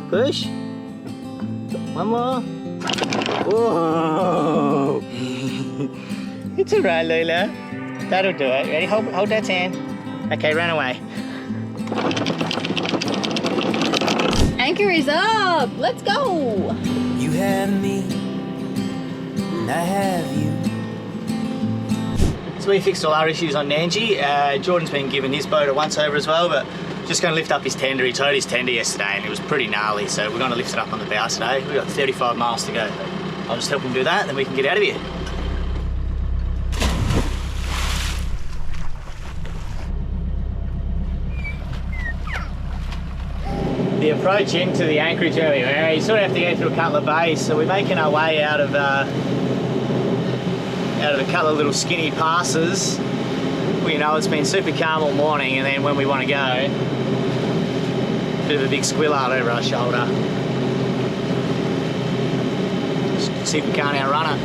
Push. One more. Whoa. It's alright, Lola. That'll do it. Ready? Hold Dad's hand. Okay, run away. Anchor is up. Let's go. You have me, and I have you. So we fixed all our issues on Nandji. Jordan's been given his boat a once over as well, but just going to lift up his tender. He towed his tender yesterday and it was pretty gnarly, so we're going to lift it up on the bow today. We've got 35 miles to go. I'll just help him do that, then we can get out of here. The approach into the anchorage area, you sort of have to go through a couple of bays, so we're making our way out of a couple of little skinny passes. Well, you know, it's been super calm all morning, and then when we want to go, bit of a big squillard over our shoulder. Just see if we can't outrun it.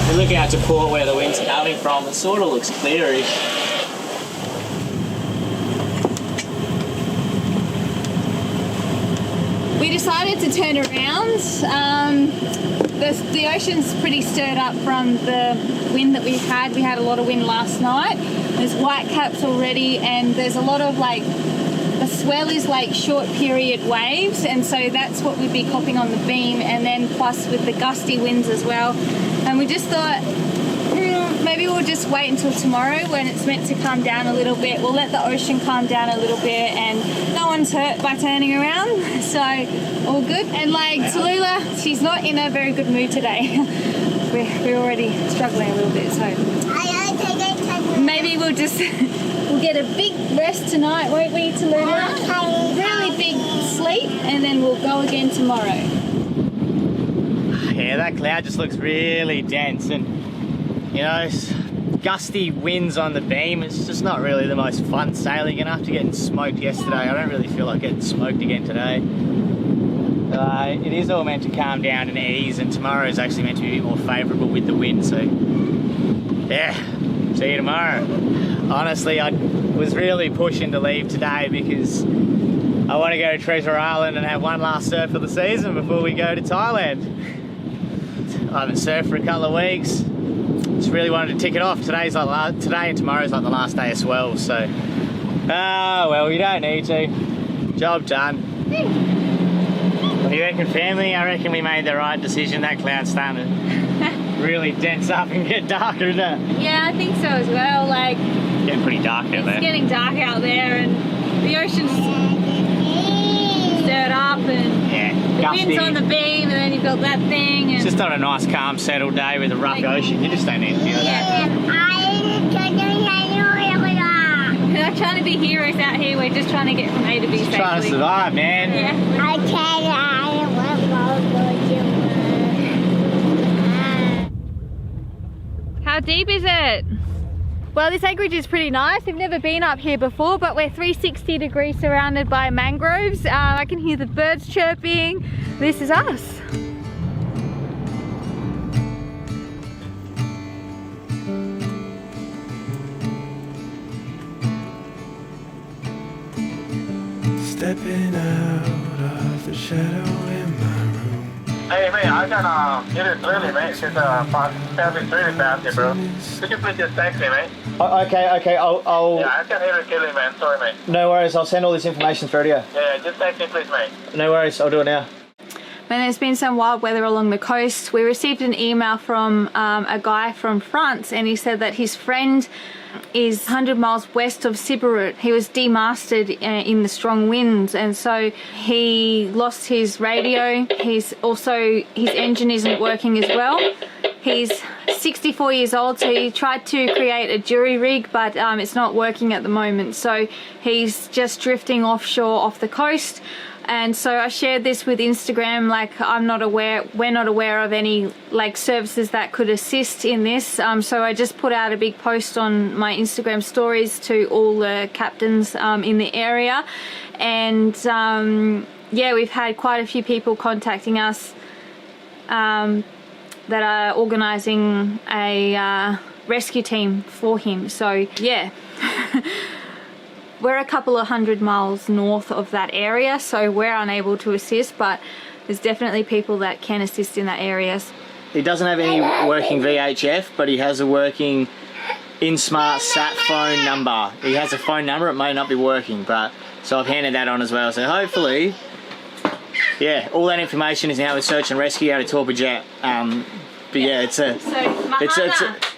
We look out to port where the wind's coming from, it sort of looks clearish. We decided to turn around. The ocean's pretty stirred up from the wind that we've had. We had a lot of wind last night. There's white caps already, and there's a lot of the swell is like short period waves, and so that's what we'd be copping on the beam, and then plus with the gusty winds as well. And we just thought, maybe we'll just wait until tomorrow when it's meant to calm down a little bit. We'll let the ocean calm down a little bit, and no one's hurt by turning around, so all good. And Tallulah, she's not in a very good mood today. We're already struggling a little bit, so maybe we'll get a big rest tonight, won't we, Tallulah? Really big sleep, and then we'll go again tomorrow. Yeah, that cloud just looks really dense, and you know, gusty winds on the beam. It's just not really the most fun sailing. You're gonna have to get smoked yesterday. I don't really feel like getting smoked again today. It is all meant to calm down and ease, and tomorrow is actually meant to be a bit more favourable with the wind, so yeah, see you tomorrow. Honestly, I was really pushing to leave today because I want to go to Treasure Island and have one last surf of the season before we go to Thailand. I haven't surfed for a couple of weeks. Just really wanted to tick it off. Today and tomorrow's like the last day of swell, so well, you don't need to. Job done. What do you reckon, family? I reckon we made the right decision. That cloud's starting to really dense up and get darker, isn't it? Yeah, I think so as well. Getting pretty dark out there. It's getting dark out there, and the ocean's stirred up, and the wind's on the beam, and then you've got that thing. And it's just not a nice, calm, settled day with a rough ocean. You just don't need to feel that. We're not trying to be heroes out here. We're just trying to get from A to B safely. Trying to survive, man. Yeah. How deep is it? Well, this anchorage is pretty nice. We've never been up here before, but we're 360 degrees surrounded by mangroves. I can hear the birds chirping. This is us. Stepping out of the shadow in my room. Hey mate, I can hear it clearly, mate. It's traveling really fast here, bro. Could you please just text me, mate? Okay, I'll... Yeah, I can hear it clearly, man. Sorry, mate. No worries, I'll send all this information through to you. Yeah, just text me, please, mate. No worries, I'll do it now. When there's been some wild weather along the coast, we received an email from a guy from France, and he said that his friend is 100 miles west of Siberut. He was demasted in the strong winds, and so he lost his radio. His engine isn't working as well. He's 64 years old, so he tried to create a jury rig, but it's not working at the moment. So he's just drifting offshore off the coast. And so I shared this with Instagram, we're not aware of any services that could assist in this. So I just put out a big post on my Instagram stories to all the captains in the area. And yeah, we've had quite a few people contacting us that are organising a rescue team for him. So yeah. we're a couple of 100 miles north of that area, so we're unable to assist, but there's definitely people that can assist in that area. He doesn't have any working VHF, but he has a working InSmart sat phone number. He has a phone number, it may not be working, but so I've handed that on as well. So hopefully, yeah, all that information is now with search and rescue out of DODGED. But yeah, it's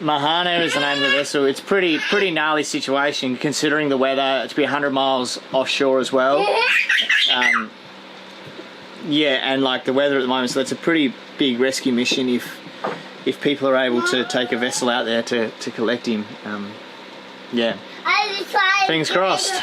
Mahana is the name of the vessel. It's pretty gnarly situation considering the weather. To be 100 miles offshore as well. Yeah, and like the weather at the moment, so that's a pretty big rescue mission if people are able to take a vessel out there to collect him. Yeah, fingers crossed.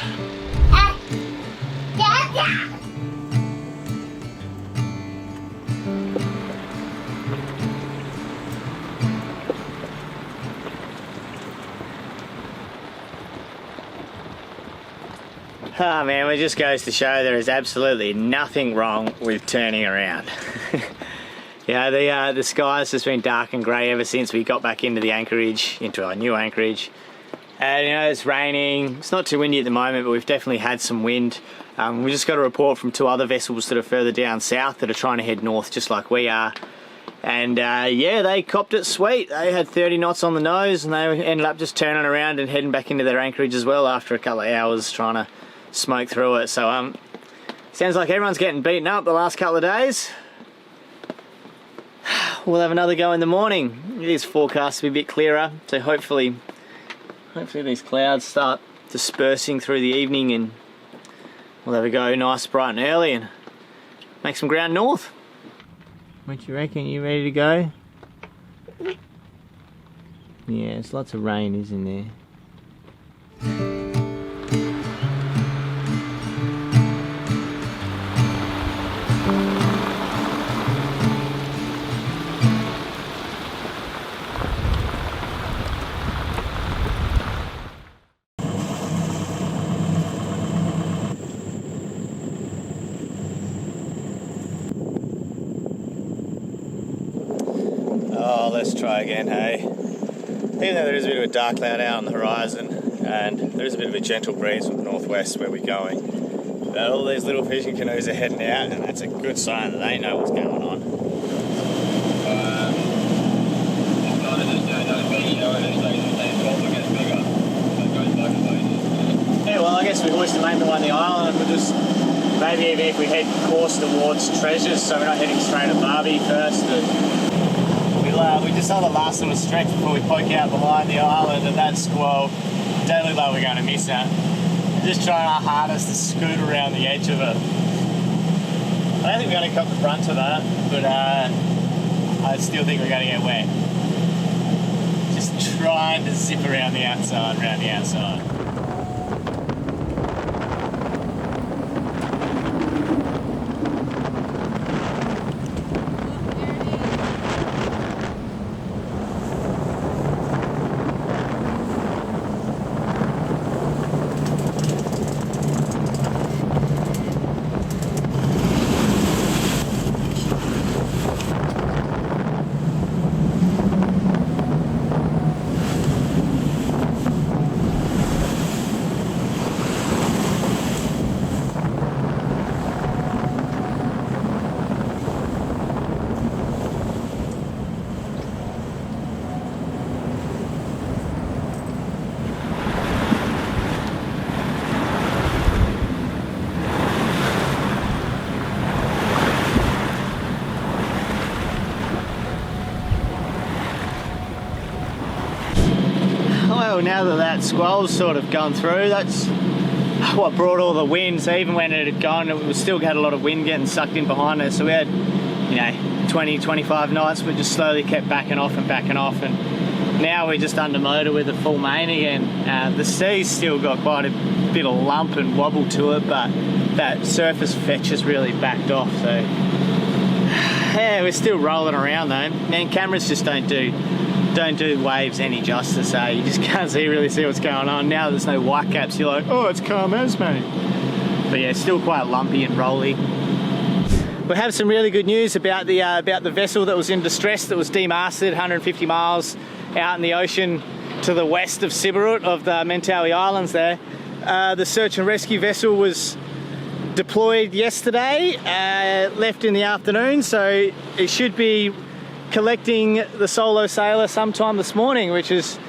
Oh man, it just goes to show there is absolutely nothing wrong with turning around. Yeah, the skies has been dark and grey ever since we got back into the anchorage, into our new anchorage. And you know, it's raining, it's not too windy at the moment, but we've definitely had some wind. We just got a report from 2 other vessels that are further down south that are trying to head north just like we are. And yeah, they copped it sweet. They had 30 knots on the nose and they ended up just turning around and heading back into their anchorage as well after a couple of hours trying to smoke through it. So sounds like everyone's getting beaten up the last couple of days. We'll have another go in the morning. It is forecast to be a bit clearer, so hopefully these clouds start dispersing through the evening and we'll have a go nice bright and early and make some ground north. What do you reckon? You ready to go? Yeah, there's lots of rain, isn't there? Oh, let's try again, hey? Even though there is a bit of a dark cloud out on the horizon and there is a bit of a gentle breeze from the northwest where we're going, but all these little fishing canoes are heading out and that's a good sign that they know what's going on. Yeah, well, I guess we hoisted mainly on the island and we'll just maybe even if we head course towards Treasures, so we're not heading straight at Barbie first. We just saw the last little stretch before we poke out behind the island, and that squall, don't look like we're going to miss that. We're just trying our hardest to scoot around the edge of it. I don't think we're going to cop the brunt of that, but I still think we're going to get wet. Just trying to zip around the outside, Well, now that squall's sort of gone through, that's what brought all the wind. So even when it had gone, we still had a lot of wind getting sucked in behind us. So we had, you know, 20, 25 knots, but just slowly kept backing off. And now we're just under motor with a full main again. The sea's still got quite a bit of lump and wobble to it, but that surface fetch has really backed off. So yeah, we're still rolling around though. Man, cameras just don't do waves any justice, eh? You just can't really see what's going on. Now there's no white caps, you're like, oh, it's calm as, mate. But yeah, still quite lumpy and rolly. We have some really good news about the vessel that was in distress, that was demasted 150 miles out in the ocean to the west of Siberut, of the Mentawai Islands there. The search and rescue vessel was deployed yesterday, left in the afternoon, so it should be collecting the solo sailor sometime this morning, which is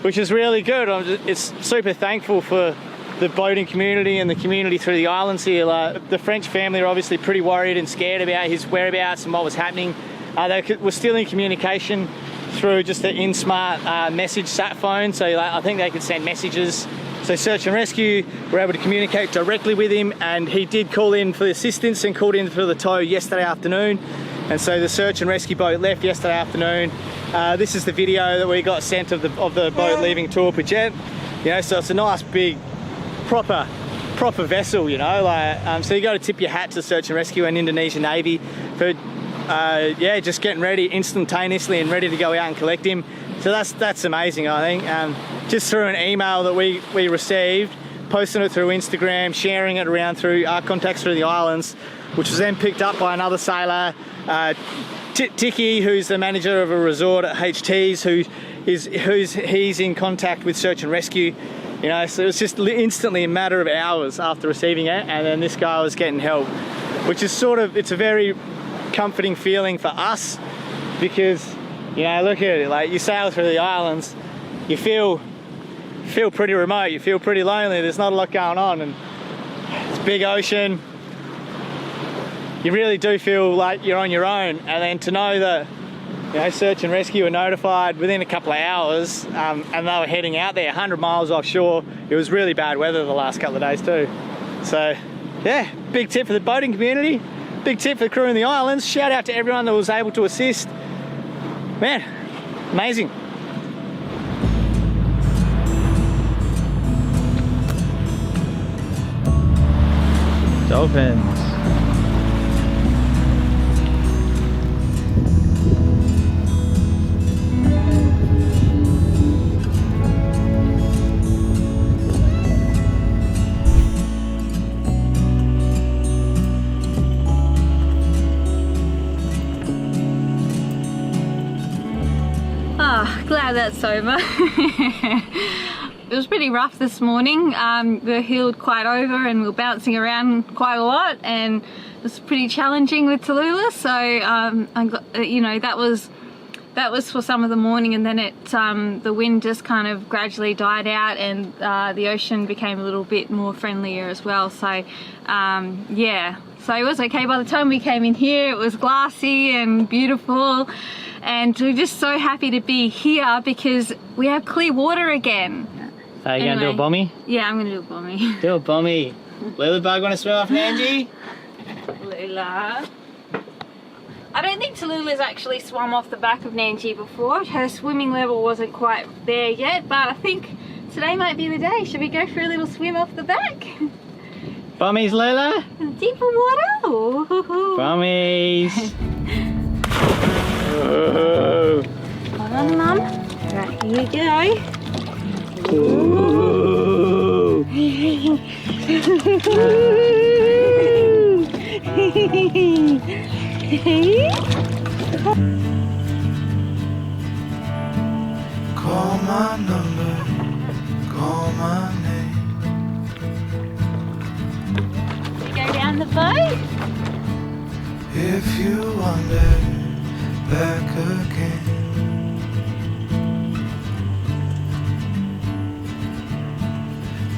really good. It's super thankful for the boating community and the community through the islands here. The French family are obviously pretty worried and scared about his whereabouts and what was happening. They were still in communication through just the InSmart message sat phone, so I think they could send messages. So search and rescue were able to communicate directly with him, and he did call in for assistance and called in for the tow yesterday afternoon. And so the search and rescue boat left yesterday afternoon. This is the video that we got sent of the boat leaving DODGED. You know, so it's a nice big proper vessel, you know, so you got to tip your hat to search and rescue and Indonesian Navy for yeah, just getting ready instantaneously and ready to go out and collect him. So that's amazing, I think. Just through an email that we received, posting it through Instagram, sharing it around through our contacts through the islands, which was then picked up by another sailor, Tiki, who's the manager of a resort at HT's, he's in contact with search and rescue. You know, so it's just instantly a matter of hours after receiving it, and then this guy was getting help, which is it's a very comforting feeling for us, because, you know, look at it, like you sail through the islands, you feel pretty remote, you feel pretty lonely, there's not a lot going on, and it's a big ocean. You really do feel like you're on your own, and then to know that, you know, search and rescue were notified within a couple of hours, and they were heading out there 100 miles offshore. It was really bad weather the last couple of days too. So yeah, big tip for the boating community, big tip for the crew in the islands. Shout out to everyone that was able to assist. Man, amazing. Dolphins. Glad that's over. It was pretty rough this morning. We were heeled quite over and we were bouncing around quite a lot, and it was pretty challenging with Tallulah. So I got, you know, that was for some of the morning, and then the wind just kind of gradually died out, and the ocean became a little bit more friendlier as well. So yeah, so it was okay. By the time we came in here, it was glassy and beautiful. And we're just so happy to be here because we have clear water again. Are you going to do a bommy? Yeah, I'm going to do a bommy. Do a bommy. Lula bug want to swim off, Nandji? Lula. I don't think Tallulah's actually swum off the back of Nandji before. Her swimming level wasn't quite there yet, but I think today might be the day. Should we go for a little swim off the back? Bommies, Lula? Deeper water? Ooh. Bommies. Hold on, Mum. Right, here you go. Ooh. Call my number, call my name. You go down the boat? If you wander back again.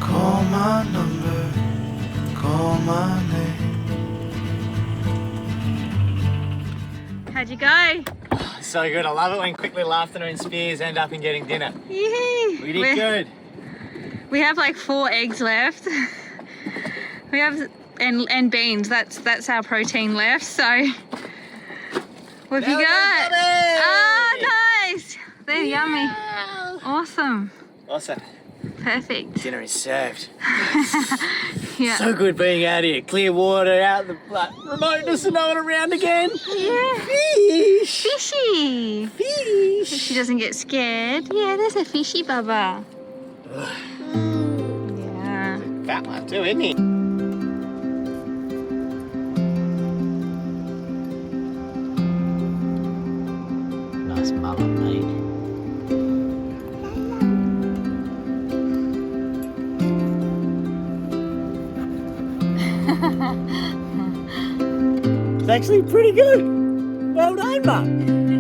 Call my number, call my name. How'd you go? So good. I love it when quick little afternoon spears end up in getting dinner. Yee. We did good. We have like 4 eggs left. We have and beans. That's our protein left. So what have you got? Oh, nice. They're yummy. Awesome. Awesome. Perfect. Dinner is served. Yeah. So good being out here. Clear water, out the remoteness and no one around again. Yeah. Fish. Fishy. Fish. She doesn't get scared. Yeah, there's a fishy bubba. Yeah. Fat one too, isn't he? Nice mullet, mate. It's actually pretty good. Well done, Mum.